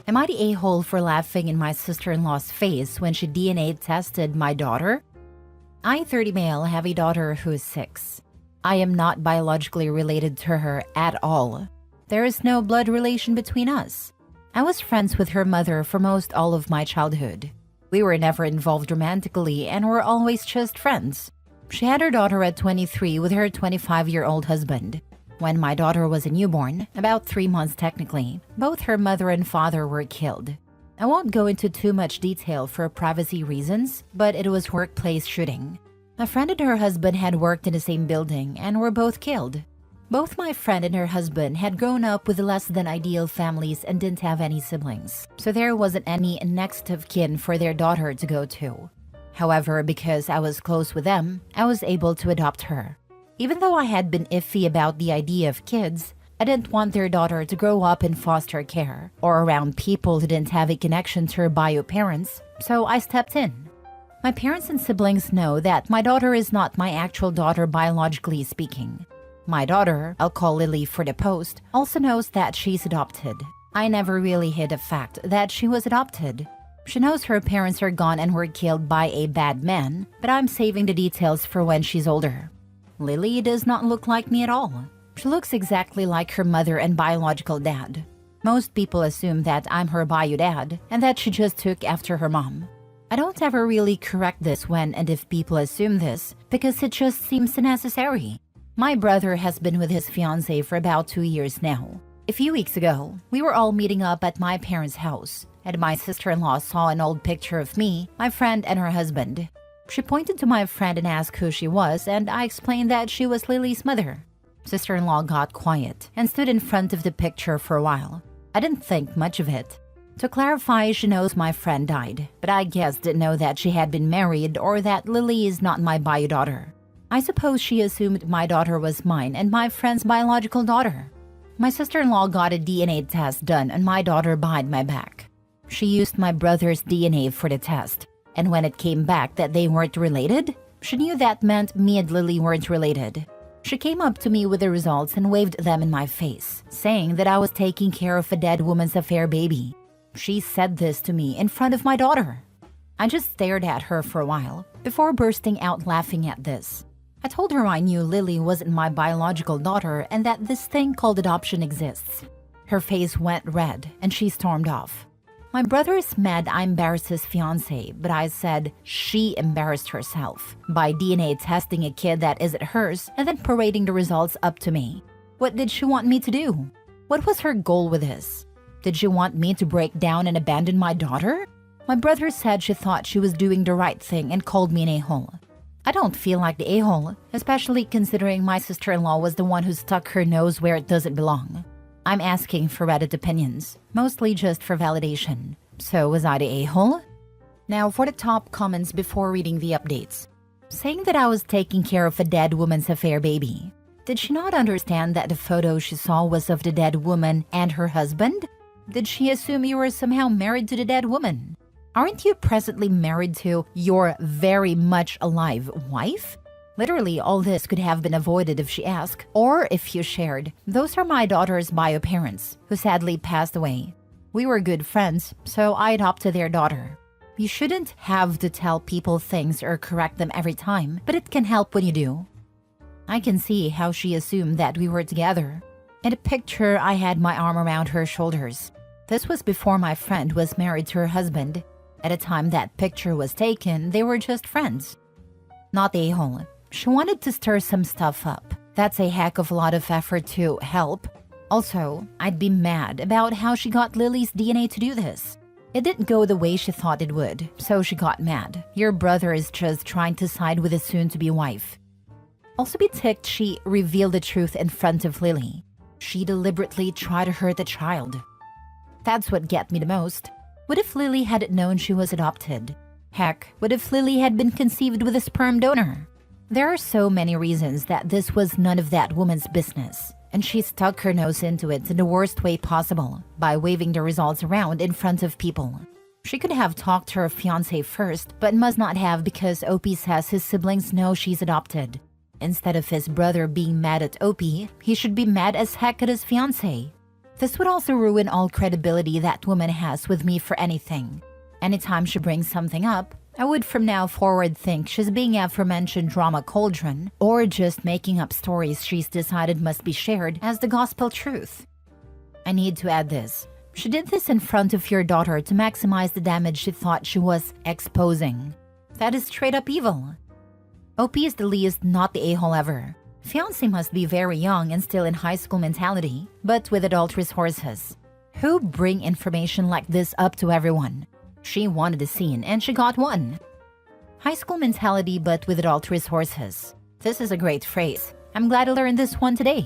Am I the a-hole for laughing in my sister-in-law's face when she DNA tested my daughter? I, 30 male, have a daughter who is 6. I am not biologically related to her at all. There is no blood relation between us. I was friends with her mother for most all of my childhood. We were never involved romantically and were always just friends. She had her daughter at 23 with her 25-year-old husband. When my daughter was a newborn, about 3 months technically, both her mother and father were killed. I won't go into too much detail for privacy reasons, but it was workplace shooting. My friend and her husband had worked in the same building and were both killed. Both my friend and her husband had grown up with less than ideal families and didn't have any siblings, so there wasn't any next of kin for their daughter to go to. However, because I was close with them, I was able to adopt her. Even though I had been iffy about the idea of kids, I didn't want their daughter to grow up in foster care or around people who didn't have a connection to her bio parents, so I stepped in. My parents and siblings know that my daughter is not my actual daughter biologically speaking. My daughter, I'll call Lily for the post, also knows that she's adopted. I never really hid the fact that she was adopted. She knows her parents are gone and were killed by a bad man, but I'm saving the details for when she's older. Lily does not look like me at all. She looks exactly like her mother and biological dad. Most people assume that I'm her bio dad and that she just took after her mom. I don't ever really correct this when and if people assume this because it just seems unnecessary. My brother has been with his fiancée for about 2 years now. A few weeks ago, we were all meeting up at my parents' house, and my sister-in-law saw an old picture of me, my friend, and her husband. She pointed to my friend and asked who she was, and I explained that she was Lily's mother. Sister-in-law got quiet and stood in front of the picture for a while. I didn't think much of it. To clarify, she knows my friend died, but I guess didn't know that she had been married or that Lily is not my bio daughter. I suppose she assumed my daughter was mine and my friend's biological daughter. My sister-in-law got a DNA test done on my daughter behind my back. She used my brother's DNA for the test. And when it came back that they weren't related, she knew that meant me and Lily weren't related. She came up to me with the results and waved them in my face, saying that I was taking care of a dead woman's affair baby. She said this to me in front of my daughter. I just stared at her for a while, before bursting out laughing at this. I told her I knew Lily wasn't my biological daughter and that this thing called adoption exists. Her face went red and she stormed off. My brother is mad I embarrassed his fiancée, but I said she embarrassed herself by DNA testing a kid that isn't hers and then parading the results up to me. What did she want me to do? What was her goal with this? Did she want me to break down and abandon my daughter? My brother said she thought she was doing the right thing and called me an a-hole. I don't feel like the a-hole, especially considering my sister-in-law was the one who stuck her nose where it doesn't belong. I'm asking for Reddit opinions, mostly just for validation. So was I the a-hole? Now for the top comments before reading the updates. Saying that I was taking care of a dead woman's affair baby. Did she not understand that the photo she saw was of the dead woman and her husband? Did she assume you were somehow married to the dead woman? Aren't you presently married to your very much alive wife? Literally, all this could have been avoided if she asked, or if you shared. Those are my daughter's bio parents, who sadly passed away. We were good friends, so I adopted their daughter. You shouldn't have to tell people things or correct them every time, but it can help when you do. I can see how she assumed that we were together. In the picture, I had my arm around her shoulders. This was before my friend was married to her husband. At the time that picture was taken, they were just friends. Not the a-hole. She wanted to stir some stuff up. That's a heck of a lot of effort to help. Also, I'd be mad about how she got Lily's DNA to do this. It didn't go the way she thought it would, so she got mad. Your brother is just trying to side with his soon-to-be wife. Also be ticked she revealed the truth in front of Lily. She deliberately tried to hurt the child. That's what get me the most. What if Lily hadn't known she was adopted? Heck, what if Lily had been conceived with a sperm donor? There are so many reasons that this was none of that woman's business, and she stuck her nose into it in the worst way possible by waving the results around in front of people. She could have talked to her fiancé first, but must not have because Opie says his siblings know she's adopted. Instead of his brother being mad at Opie, he should be mad as heck at his fiancé. This would also ruin all credibility that woman has with me for anything. Anytime she brings something up, I would from now forward think she's being aforementioned drama cauldron or just making up stories she's decided must be shared as the gospel truth. I need to add this. She did this in front of your daughter to maximize the damage she thought she was exposing. That is straight up evil. OP is the least not the a-hole ever. Fiancé must be very young and still in high school mentality, but with adult resources. Who bring information like this up to everyone? She wanted a scene and she got one. High school mentality but with adult resources. This is a great phrase. I'm glad I learned this one today.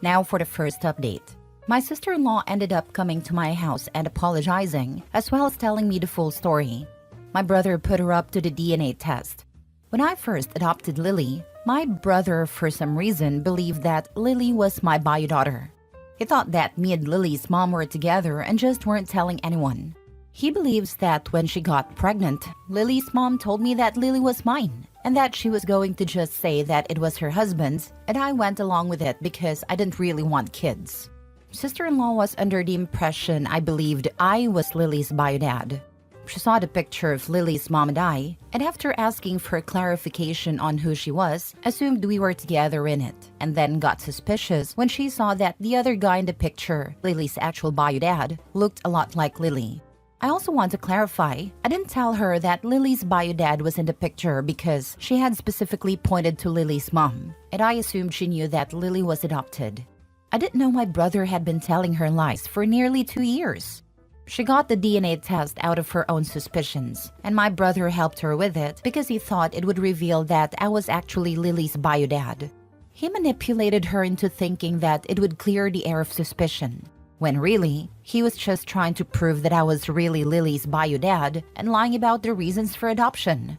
Now for the first update. My sister-in-law ended up coming to my house and apologizing, as well as telling me the full story. My brother put her up to the DNA test. When I first adopted Lily, my brother, for some reason, believed that Lily was my bio daughter. He thought that me and Lily's mom were together and just weren't telling anyone. He believes that when she got pregnant, Lily's mom told me that Lily was mine and that she was going to just say that it was her husband's, and I went along with it because I didn't really want kids. Sister-in-law was under the impression I believed I was Lily's bio dad. She saw the picture of Lily's mom and I, and after asking for clarification on who she was, assumed we were together in it, and then got suspicious when she saw that the other guy in the picture, Lily's actual bio dad, looked a lot like Lily. I also want to clarify, I didn't tell her that Lily's bio dad was in the picture because she had specifically pointed to Lily's mom, and I assumed she knew that Lily was adopted. I didn't know my brother had been telling her lies for nearly 2 years. She got the DNA test out of her own suspicions, and my brother helped her with it because he thought it would reveal that I was actually Lily's bio dad. He manipulated her into thinking that it would clear the air of suspicion, when really, he was just trying to prove that I was really Lily's bio dad and lying about the reasons for adoption.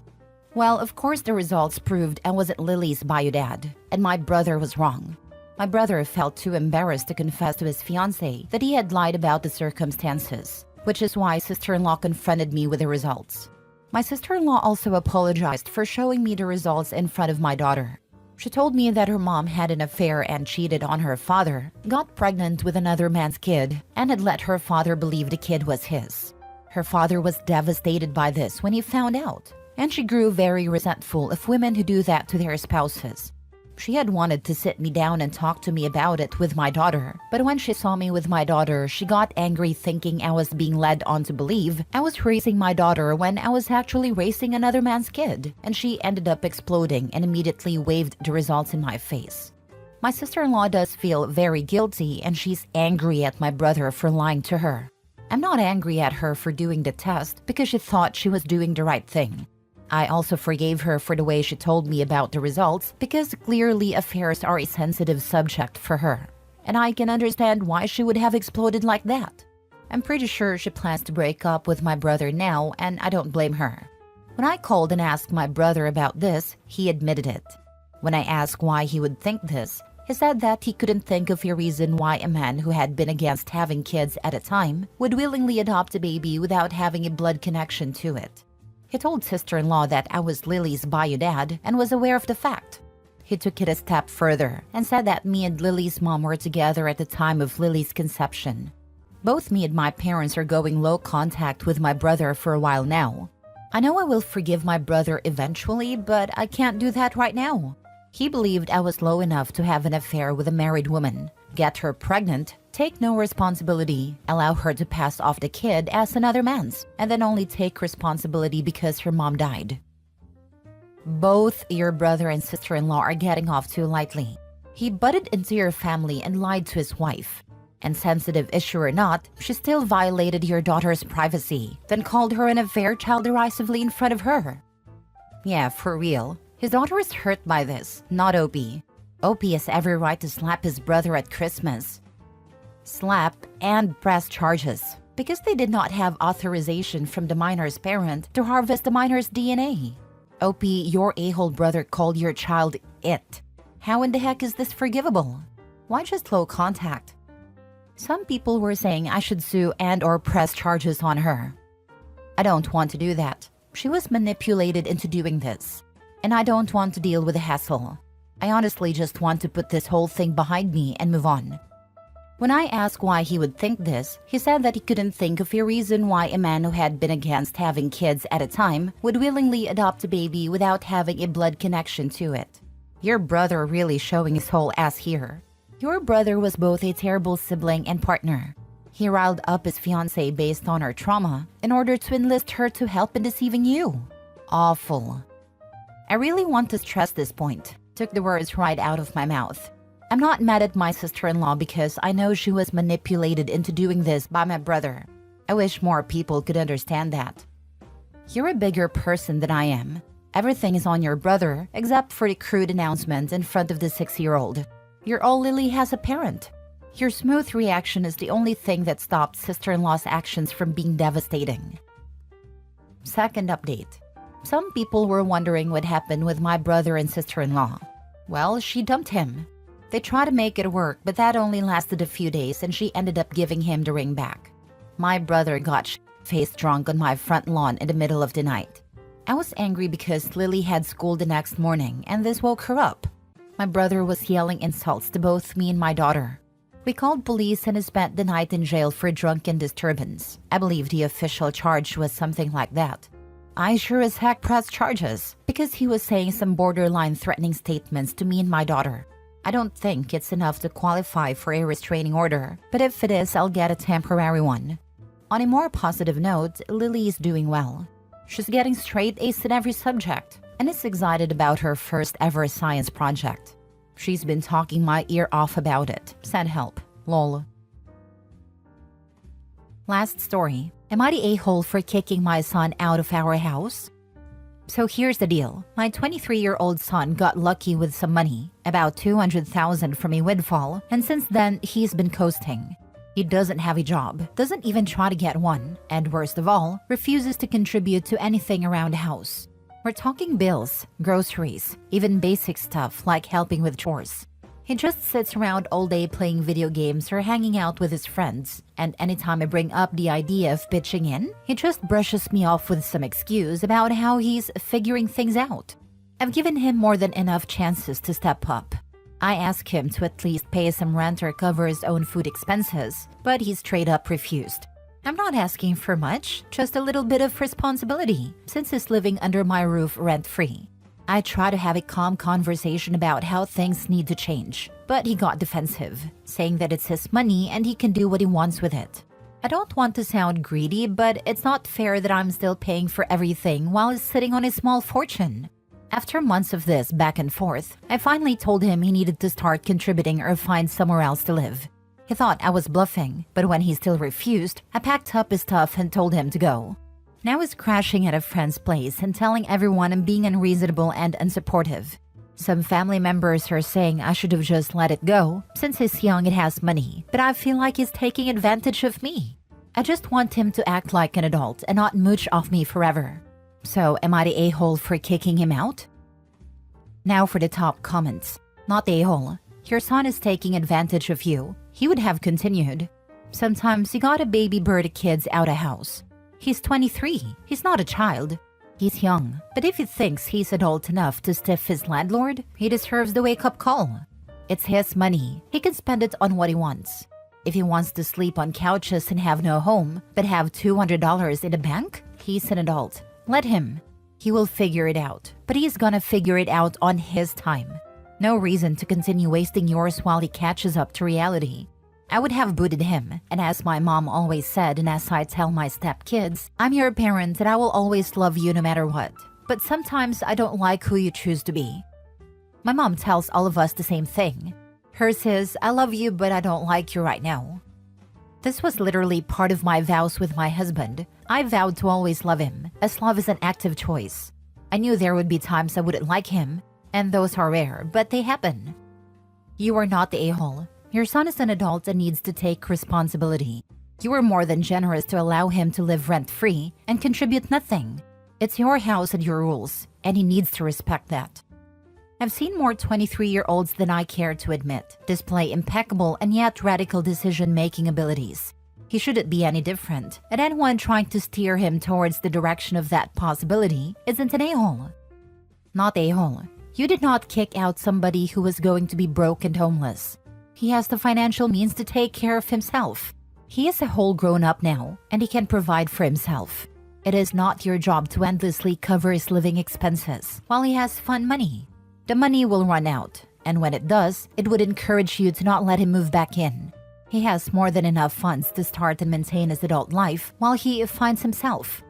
Well, of course the results proved I wasn't Lily's bio dad, and my brother was wrong. My brother felt too embarrassed to confess to his fiancée that he had lied about the circumstances, which is why sister-in-law confronted me with the results. My sister-in-law also apologized for showing me the results in front of my daughter. She told me that her mom had an affair and cheated on her father, got pregnant with another man's kid, and had let her father believe the kid was his. Her father was devastated by this when he found out, and she grew very resentful of women who do that to their spouses. She had wanted to sit me down and talk to me about it with my daughter, but when she saw me with my daughter, she got angry thinking I was being led on to believe I was raising my daughter when I was actually raising another man's kid, and she ended up exploding and immediately waved the results in my face. My sister-in-law does feel very guilty and she's angry at my brother for lying to her. I'm not angry at her for doing the test because she thought she was doing the right thing. I also forgave her for the way she told me about the results because clearly affairs are a sensitive subject for her. And I can understand why she would have exploded like that. I'm pretty sure she plans to break up with my brother now, and I don't blame her. When I called and asked my brother about this, he admitted it. When I asked why he would think this, he said that he couldn't think of a reason why a man who had been against having kids at a time would willingly adopt a baby without having a blood connection to it. He told sister-in-law that I was Lily's bio dad and was aware of the fact. He took it a step further and said that me and Lily's mom were together at the time of Lily's conception. Both me and my parents are going low contact with my brother for a while now. I know I will forgive my brother eventually, but I can't do that right now. He believed I was low enough to have an affair with a married woman, get her pregnant, take no responsibility, allow her to pass off the kid as another man's, and then only take responsibility because her mom died. Both your brother and sister-in-law are getting off too lightly. He butted into your family and lied to his wife. And sensitive issue or not, she still violated your daughter's privacy, then called her an affair child derisively in front of her. Yeah, for real. His daughter is hurt by this, not OP. OP has every right to slap his brother at Christmas. Slap and press charges, because they did not have authorization from the minor's parent to harvest the minor's DNA. OP, your a-hole brother called your child it. How in the heck is this forgivable? Why just low contact? Some people were saying I should sue and or press charges on her. I don't want to do that. She was manipulated into doing this. And I don't want to deal with the hassle. I honestly just want to put this whole thing behind me and move on. When I asked why he would think this, he said that he couldn't think of a reason why a man who had been against having kids at a time would willingly adopt a baby without having a blood connection to it. Your brother really showing his whole ass here. Your brother was both a terrible sibling and partner. He riled up his fiancée based on her trauma in order to enlist her to help in deceiving you. Awful. I really want to stress this point. Took the words right out of my mouth. I'm not mad at my sister-in-law because I know she was manipulated into doing this by my brother. I wish more people could understand that. You're a bigger person than I am. Everything is on your brother except for the crude announcement in front of the 6-year-old. You're all Lily has a parent. Your smooth reaction is the only thing that stopped sister-in-law's actions from being devastating. Second update. Some people were wondering what happened with my brother and sister-in-law. Well, she dumped him. They tried to make it work, but that only lasted a few days and she ended up giving him the ring back. My brother got faced drunk on my front lawn in the middle of the night. I was angry because Lily had school the next morning and this woke her up. My brother was yelling insults to both me and my daughter. We called police and he spent the night in jail for drunken disturbance. I believe the official charge was something like that. I sure as heck pressed charges because he was saying some borderline threatening statements to me and my daughter. I don't think it's enough to qualify for a restraining order, but if it is, I'll get a temporary one. On a more positive note, Lily is doing well. She's getting straight A's in every subject and is excited about her first ever science project. She's been talking my ear off about it. Send help. Lol. Last story. Am I the a-hole for kicking my son out of our house? So here's the deal. My 23-year-old son got lucky with some money, about $200,000 from a windfall, and since then, he's been coasting. He doesn't have a job, doesn't even try to get one, and worst of all, refuses to contribute to anything around the house. We're talking bills, groceries, even basic stuff like helping with chores. He just sits around all day playing video games or hanging out with his friends, and anytime I bring up the idea of pitching in, he just brushes me off with some excuse about how he's figuring things out. I've given him more than enough chances to step up. I ask him to at least pay some rent or cover his own food expenses, but he straight up refused. I'm not asking for much, just a little bit of responsibility, since he's living under my roof rent-free. I try to have a calm conversation about how things need to change, but he got defensive, saying that it's his money and he can do what he wants with it. I don't want to sound greedy, but it's not fair that I'm still paying for everything while he's sitting on a small fortune. After months of this back and forth, I finally told him he needed to start contributing or find somewhere else to live. He thought I was bluffing, but when he still refused, I packed up his stuff and told him to go. Now he's crashing at a friend's place and telling everyone I'm being unreasonable and unsupportive. Some family members are saying I should have just let it go, since he's young and has money, but I feel like he's taking advantage of me. I just want him to act like an adult and not mooch off me forever. So am I the a-hole for kicking him out? Now for the top comments. Not the a-hole. Your son is taking advantage of you. He would have continued. Sometimes you gotta baby bird kids out of house. He's 23. He's not a child. He's young, but if he thinks he's adult enough to stiff his landlord, he deserves the wake-up call. It's his money. He can spend it on what he wants. If he wants to sleep on couches and have no home, but have $200 in the bank, he's an adult. Let him. He will figure it out, but he's gonna figure it out on his time. No reason to continue wasting yours while he catches up to reality. I would have booted him, and as my mom always said and as I tell my stepkids, I'm your parent and I will always love you no matter what. But sometimes I don't like who you choose to be. My mom tells all of us the same thing. Hers is, I love you but I don't like you right now. This was literally part of my vows with my husband. I vowed to always love him, as love is an active choice. I knew there would be times I wouldn't like him, and those are rare, but they happen. You are not the a-hole. Your son is an adult and needs to take responsibility. You were more than generous to allow him to live rent-free and contribute nothing. It's your house and your rules, and he needs to respect that. I've seen more 23-year-olds than I care to admit display impeccable and yet radical decision-making abilities. He shouldn't be any different, and anyone trying to steer him towards the direction of that possibility isn't an a-hole. Not a-hole. You did not kick out somebody who was going to be broke and homeless. He has the financial means to take care of himself. He is a whole grown-up now, and he can provide for himself. It is not your job to endlessly cover his living expenses while he has fun money. The money will run out, and when it does, it would encourage you to not let him move back in. He has more than enough funds to start and maintain his adult life while he finds himself.